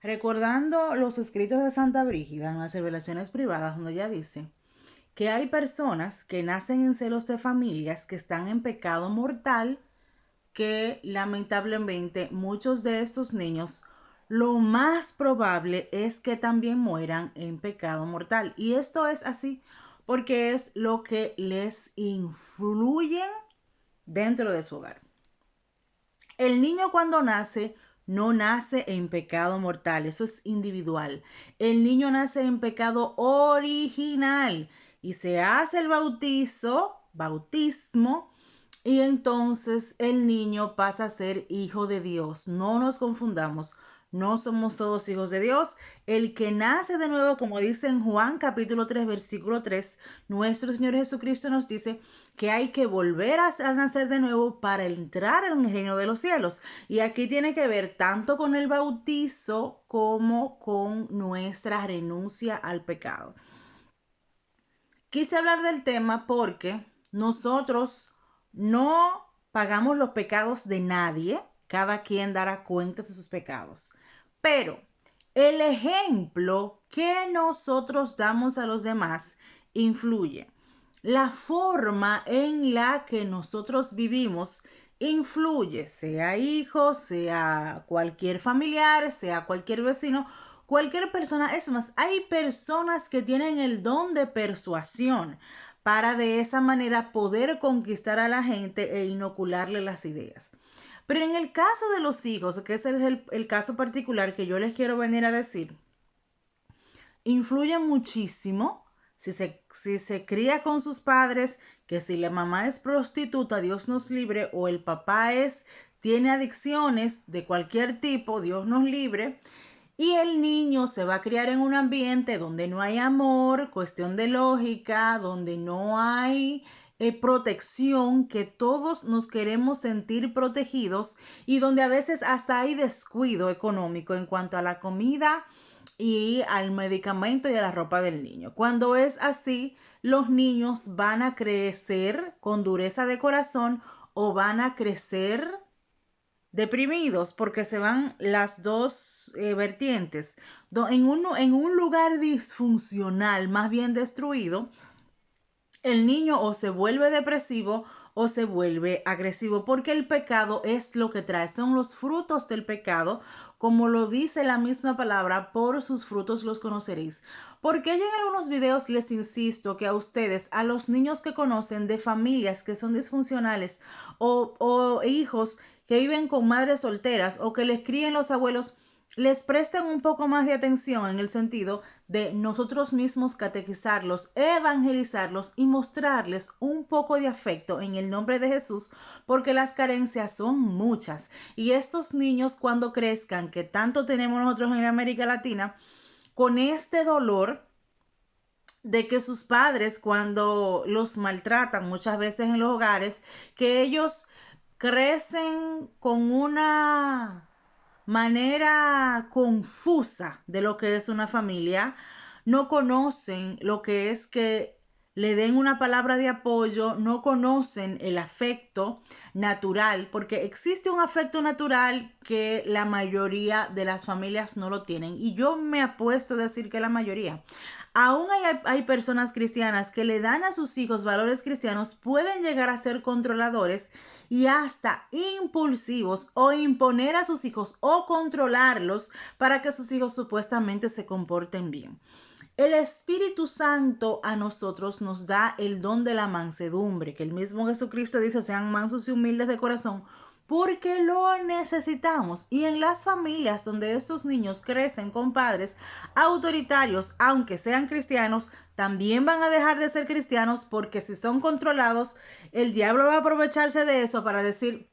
Recordando los escritos de Santa Brígida en las revelaciones privadas, donde ella dice que hay personas que nacen en celos de familias que están en pecado mortal, que lamentablemente muchos de estos niños lo más probable es que también mueran en pecado mortal. Y esto es así porque es lo que les influye dentro de su hogar. El niño cuando nace no nace en pecado mortal, eso es individual. El niño nace en pecado original y se hace el bautismo, y entonces el niño pasa a ser hijo de Dios. No nos confundamos. No somos todos hijos de Dios. El que nace de nuevo, como dice en Juan capítulo 3, versículo 3, nuestro Señor Jesucristo nos dice que hay que volver a nacer de nuevo para entrar en el reino de los cielos. Y aquí tiene que ver tanto con el bautizo como con nuestra renuncia al pecado. Quise hablar del tema porque nosotros no pagamos los pecados de nadie, cada quien dará cuenta de sus pecados. Pero el ejemplo que nosotros damos a los demás influye. La forma en la que nosotros vivimos influye, sea hijo, sea cualquier familiar, sea cualquier vecino, cualquier persona. Es más, hay personas que tienen el don de persuasión para de esa manera poder conquistar a la gente e inocularle las ideas. Pero en el caso de los hijos, que ese es el caso particular que yo les quiero venir a decir, influye muchísimo si se cría con sus padres, que si la mamá es prostituta, Dios nos libre, o el papá tiene adicciones de cualquier tipo, Dios nos libre, y el niño se va a criar en un ambiente donde no hay amor, cuestión de lógica, donde no hay protección, que todos nos queremos sentir protegidos y donde a veces hasta hay descuido económico en cuanto a la comida y al medicamento y a la ropa del niño. Cuando es así, los niños van a crecer con dureza de corazón o van a crecer deprimidos porque se van las dos vertientes. En un lugar disfuncional, más bien destruido, el niño o se vuelve depresivo o se vuelve agresivo, porque el pecado es lo que trae, son los frutos del pecado, como lo dice la misma palabra, por sus frutos los conoceréis. Porque yo en algunos videos les insisto que a ustedes, a los niños que conocen de familias que son disfuncionales o hijos que viven con madres solteras o que les críen los abuelos, les presten un poco más de atención en el sentido de nosotros mismos catequizarlos, evangelizarlos y mostrarles un poco de afecto en el nombre de Jesús, porque las carencias son muchas. Y estos niños cuando crezcan, que tanto tenemos nosotros en América Latina, con este dolor de que sus padres cuando los maltratan muchas veces en los hogares, que ellos crecen con una manera confusa de lo que es una familia, no conocen lo que es que le den una palabra de apoyo, no conocen el afecto natural, porque existe un afecto natural que la mayoría de las familias no lo tienen. Y yo me apuesto a decir que la mayoría. Aún hay personas cristianas que le dan a sus hijos valores cristianos, pueden llegar a ser controladores y hasta impulsivos o imponer a sus hijos o controlarlos para que sus hijos supuestamente se comporten bien. El Espíritu Santo a nosotros nos da el don de la mansedumbre, que el mismo Jesucristo dice, sean mansos y humildes de corazón, porque lo necesitamos. Y en las familias donde estos niños crecen con padres autoritarios, aunque sean cristianos, también van a dejar de ser cristianos, porque si son controlados, el diablo va a aprovecharse de eso para decir,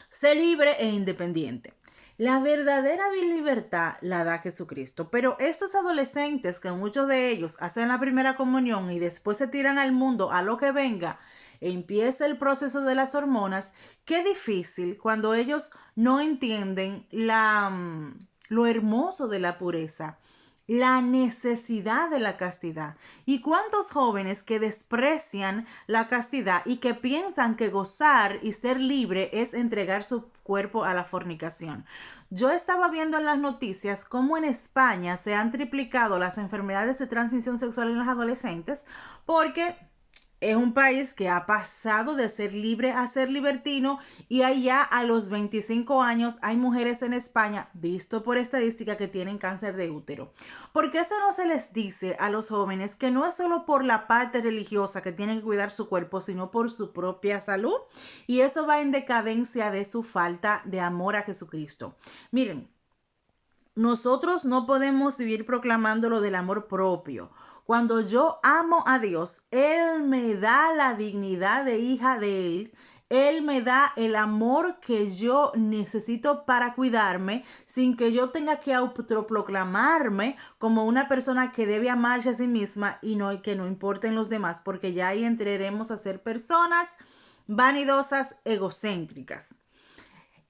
sé libre e independiente. La verdadera libertad la da Jesucristo, pero estos adolescentes, que muchos de ellos hacen la primera comunión y después se tiran al mundo a lo que venga, empieza el proceso de las hormonas, qué difícil cuando ellos no entienden lo hermoso de la pureza, la necesidad de la castidad. ¿Y cuántos jóvenes que desprecian la castidad y que piensan que gozar y ser libre es entregar su cuerpo a la fornicación? Yo estaba viendo en las noticias cómo en España se han triplicado las enfermedades de transmisión sexual en los adolescentes porque es un país que ha pasado de ser libre a ser libertino y allá a los 25 años hay mujeres en España, visto por estadística, que tienen cáncer de útero. Porque eso no se les dice a los jóvenes que no es solo por la parte religiosa que tienen que cuidar su cuerpo, sino por su propia salud. Y eso va en decadencia de su falta de amor a Jesucristo. Miren, nosotros no podemos vivir proclamando lo del amor propio. Cuando yo amo a Dios, Él me da la dignidad de hija de Él. Él me da el amor que yo necesito para cuidarme sin que yo tenga que autoproclamarme como una persona que debe amarse a sí misma y no, que no importen los demás, porque ya ahí entraremos a ser personas vanidosas, egocéntricas.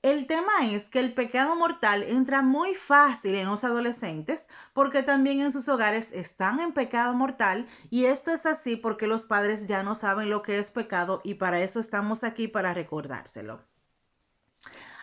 El tema es que el pecado mortal entra muy fácil en los adolescentes porque también en sus hogares están en pecado mortal y esto es así porque los padres ya no saben lo que es pecado y para eso estamos aquí para recordárselo.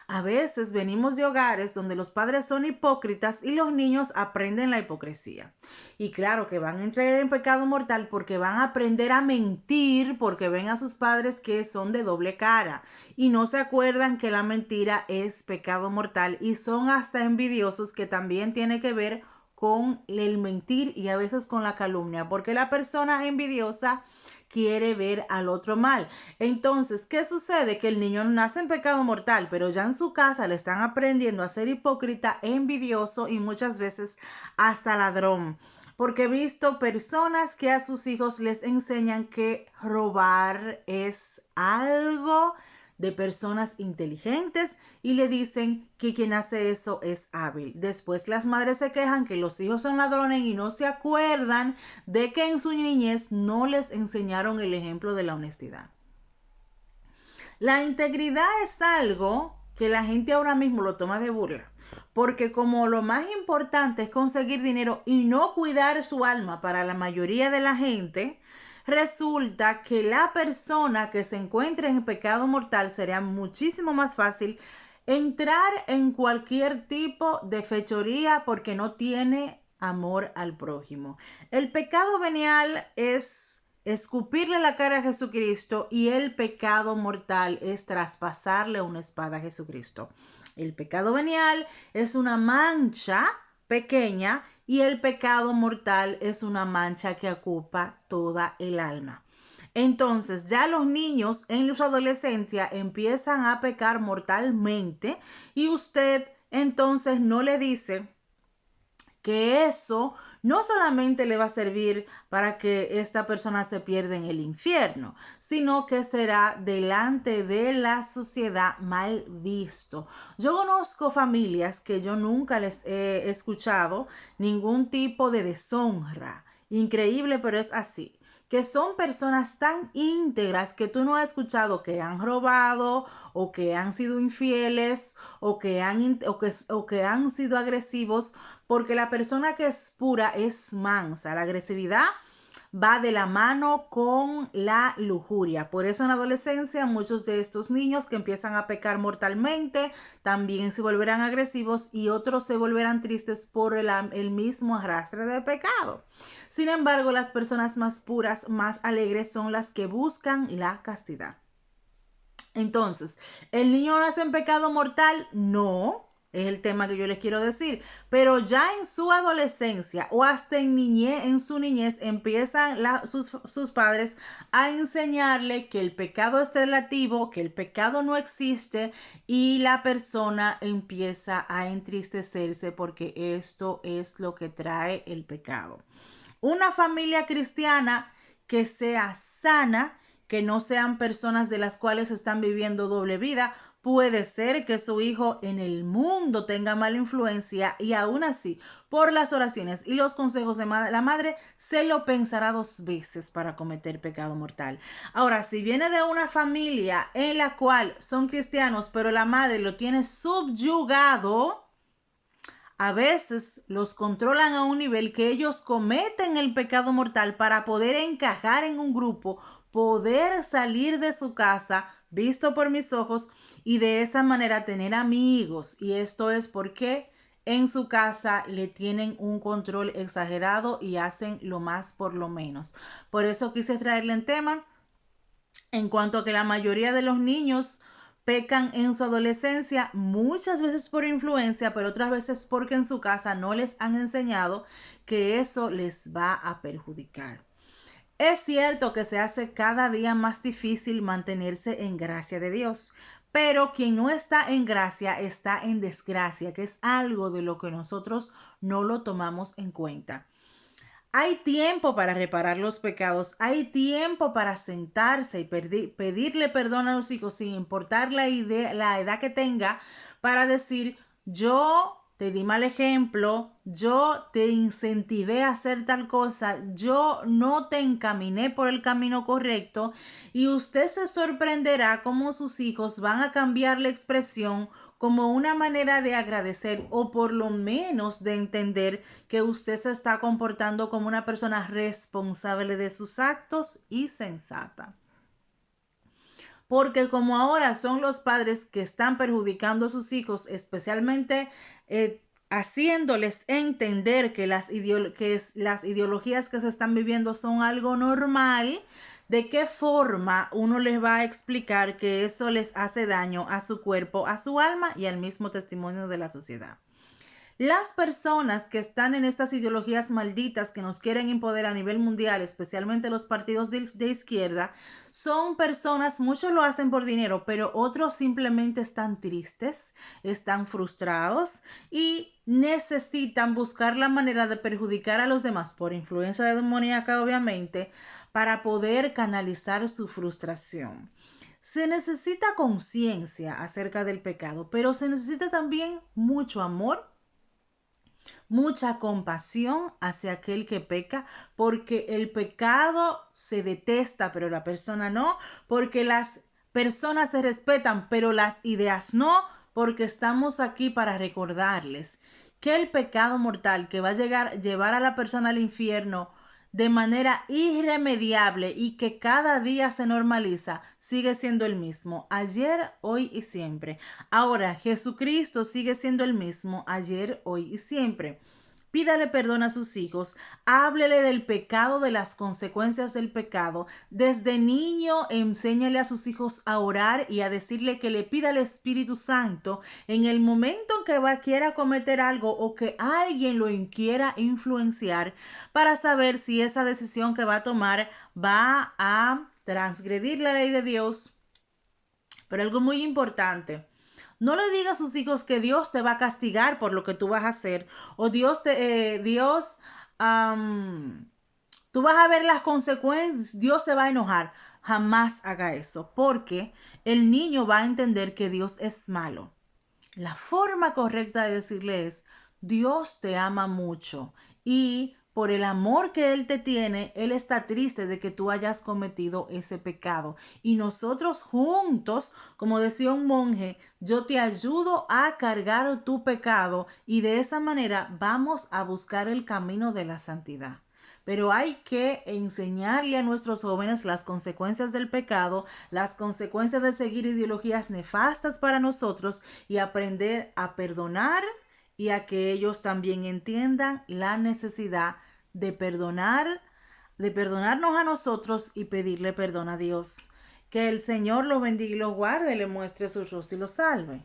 A veces venimos de hogares donde los padres son hipócritas y los niños aprenden la hipocresía. Y claro que van a entrar en pecado mortal porque van a aprender a mentir porque ven a sus padres que son de doble cara y no se acuerdan que la mentira es pecado mortal y son hasta envidiosos, que también tiene que ver con el mentir y a veces con la calumnia, porque la persona envidiosa quiere ver al otro mal. Entonces, ¿qué sucede? Que el niño nace en pecado mortal, pero ya en su casa le están aprendiendo a ser hipócrita, envidioso y muchas veces hasta ladrón. Porque he visto personas que a sus hijos les enseñan que robar es algo de personas inteligentes y le dicen que quien hace eso es hábil. Después las madres se quejan que los hijos son ladrones y no se acuerdan de que en su niñez no les enseñaron el ejemplo de la honestidad. La integridad es algo que la gente ahora mismo lo toma de burla, porque como lo más importante es conseguir dinero y no cuidar su alma para la mayoría de la gente, resulta que la persona que se encuentra en pecado mortal sería muchísimo más fácil entrar en cualquier tipo de fechoría porque no tiene amor al prójimo. El pecado venial es escupirle la cara a Jesucristo y el pecado mortal es traspasarle una espada a Jesucristo. El pecado venial es una mancha pequeña y el pecado mortal es una mancha que ocupa toda el alma. Entonces ya los niños en su adolescencia empiezan a pecar mortalmente y usted entonces no le dice que eso no solamente le va a servir para que esta persona se pierda en el infierno, sino que será delante de la sociedad mal visto. Yo conozco familias que yo nunca les he escuchado ningún tipo de deshonra. Increíble, pero es así, que son personas tan íntegras que tú no has escuchado que han robado o que han sido infieles o que han sido agresivos, porque la persona que es pura es mansa. La agresividad va de la mano con la lujuria. Por eso en la adolescencia muchos de estos niños que empiezan a pecar mortalmente también se volverán agresivos y otros se volverán tristes por el mismo arrastre de pecado. Sin embargo, las personas más puras, más alegres son las que buscan la castidad. Entonces, ¿el niño nace en pecado mortal? No. Es el tema que yo les quiero decir. Pero ya en su adolescencia o hasta en su niñez empiezan sus padres a enseñarle que el pecado es relativo, que el pecado no existe y la persona empieza a entristecerse porque esto es lo que trae el pecado. Una familia cristiana que sea sana, que no sean personas de las cuales están viviendo doble vida. Puede ser que su hijo en el mundo tenga mala influencia y aún así, por las oraciones y los consejos de la madre, se lo pensará 2 veces para cometer pecado mortal. Ahora, si viene de una familia en la cual son cristianos, pero la madre lo tiene subyugado, a veces los controlan a un nivel que ellos cometen el pecado mortal para poder encajar en un grupo, poder salir de su casa, visto por mis ojos y de esa manera tener amigos. Y esto es porque en su casa le tienen un control exagerado y hacen lo más por lo menos. Por eso quise traerle el tema en cuanto a que la mayoría de los niños pecan en su adolescencia, muchas veces por influencia, pero otras veces porque en su casa no les han enseñado que eso les va a perjudicar. Es cierto que se hace cada día más difícil mantenerse en gracia de Dios, pero quien no está en gracia está en desgracia, que es algo de lo que nosotros no lo tomamos en cuenta. Hay tiempo para reparar los pecados, hay tiempo para sentarse y pedirle perdón a los hijos sin importar la edad que tenga, para decir, yo te di mal ejemplo, yo te incentivé a hacer tal cosa, yo no te encaminé por el camino correcto, y usted se sorprenderá cómo sus hijos van a cambiar la expresión como una manera de agradecer o por lo menos de entender que usted se está comportando como una persona responsable de sus actos y sensata. Porque como ahora son los padres que están perjudicando a sus hijos, especialmente haciéndoles entender que las ideologías que se están viviendo son algo normal, ¿de qué forma uno les va a explicar que eso les hace daño a su cuerpo, a su alma y al mismo testimonio de la sociedad? Las personas que están en estas ideologías malditas que nos quieren imponer a nivel mundial, especialmente los partidos de izquierda, son personas, muchos lo hacen por dinero, pero otros simplemente están tristes, están frustrados y necesitan buscar la manera de perjudicar a los demás por influencia demoníaca, obviamente, para poder canalizar su frustración. Se necesita conciencia acerca del pecado, pero se necesita también mucho amor, mucha compasión hacia aquel que peca, porque el pecado se detesta, pero la persona no, porque las personas se respetan, pero las ideas no, porque estamos aquí para recordarles que el pecado mortal que va a llevar a la persona al infierno de manera irremediable y que cada día se normaliza, sigue siendo el mismo, ayer, hoy y siempre. Ahora, Jesucristo sigue siendo el mismo, ayer, hoy y siempre. Pídale perdón a sus hijos, háblele del pecado, de las consecuencias del pecado. Desde niño enséñale a sus hijos a orar y a decirle que le pida al Espíritu Santo en el momento en que quiera cometer algo o que alguien lo quiera influenciar, para saber si esa decisión que va a tomar va a transgredir la ley de Dios. Pero algo muy importante: no le diga a sus hijos que Dios te va a castigar por lo que tú vas a hacer, o tú vas a ver las consecuencias, Dios se va a enojar. Jamás haga eso, porque el niño va a entender que Dios es malo. La forma correcta de decirle es: Dios te ama mucho y por el amor que Él te tiene, Él está triste de que tú hayas cometido ese pecado. Y nosotros juntos, como decía un monje, yo te ayudo a cargar tu pecado y de esa manera vamos a buscar el camino de la santidad. Pero hay que enseñarle a nuestros jóvenes las consecuencias del pecado, las consecuencias de seguir ideologías nefastas para nosotros y aprender a perdonar y a que ellos también entiendan la necesidad de perdonarnos a nosotros y pedirle perdón a Dios. Que el Señor los bendiga y los guarde, le muestre su rostro y los salve.